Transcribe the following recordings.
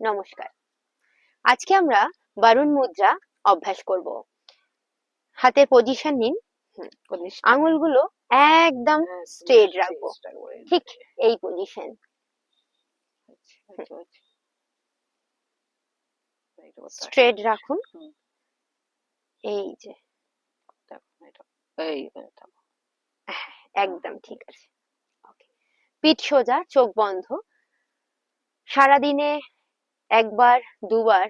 নমস্কার। আজকে আমরা বারুণ মুদ্রা অভ্যাস করব। হাতের পজিশন নিন। আঙুলগুলো একদম স্ট্রেট রাখবো, ঠিক এই পজিশন। স্ট্রেট রাখুন, এই যে একদম ঠিক আছে। পিঠ সোজা, চোখ বন্ধ। সারাদিনে একবার দুবার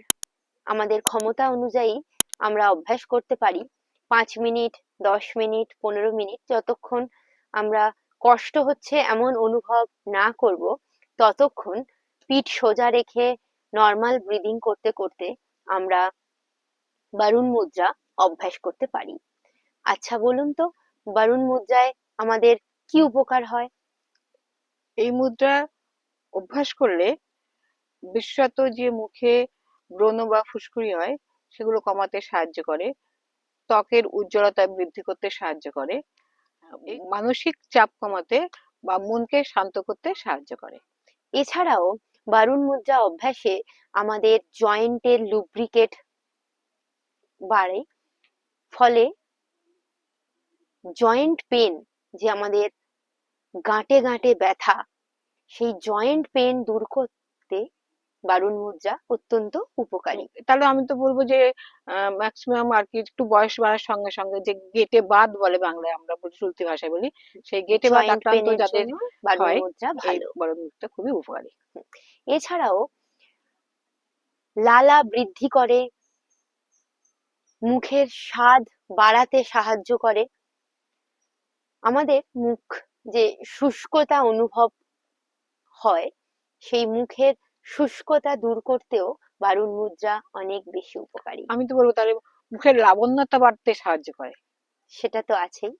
আমাদের ক্ষমতা অনুযায়ী আমরা অভ্যাস করতে পারি। 5 মিনিট, 10 মিনিট, 15 মিনিট, যতক্ষণ আমরা কষ্ট হচ্ছে এমন অনুভব না করব ততক্ষণ পিঠ সোজা রেখে নর্মাল ব্রিদিং করতে করতে আমরা বারুণ মুদ্রা অভ্যাস করতে পারি। আচ্ছা বলুন তো, বারুণ মুদ্রায় আমাদের কি উপকার হয়? এই মুদ্রা অভ্যাস করলে বিশেষত যে মুখে ব্রণ বা ফুসকুড়ি হয় সেগুলো কমাতে সাহায্য করে, ত্বকের উজ্জ্বলতা বৃদ্ধি করতে সাহায্য করে, মানসিক চাপ কমাতে বা মনকে শান্ত করতে সাহায্য করে। এছাড়াও বারুণ মুদ্রা অভ্যাসে আমাদের জয়েন্টের লুব্রিকেট বাড়ে, ফলে জয়েন্ট পেন, যে আমাদের গাঁটে গাঁটে ব্যথা, সেই জয়েন্ট পেন দূর করতে বারুণ মুদ্রা অত্যন্ত উপকারী। তাহলে আমি তো বলবো যে ম্যাক্সিমাম আর কি একটু বয়স বাড়ার সঙ্গে সঙ্গে যে গেটে বাত বলে বাংলায়, আমরা বলি চলতি ভাষায় বলি, সেই গেটে বাত আক্রান্ত যাদের বারুণ হয় মুদ্রা এই ভালো। বারুণ মুদ্রা খুবই উপকারী। এছাড়াও লালা বৃদ্ধি করে, মুখের স্বাদ বাড়াতে সাহায্য করে। আমাদের মুখ যে শুষ্কতা অনুভব হয়, সেই মুখের শুষ্কতা দূর করতেও বারুণ মুদ্রা অনেক বেশি উপকারী। আমি তো বলবো তাহলে মুখের লাবণ্যতা বাড়তে সাহায্য করে। সেটা তো আছেই।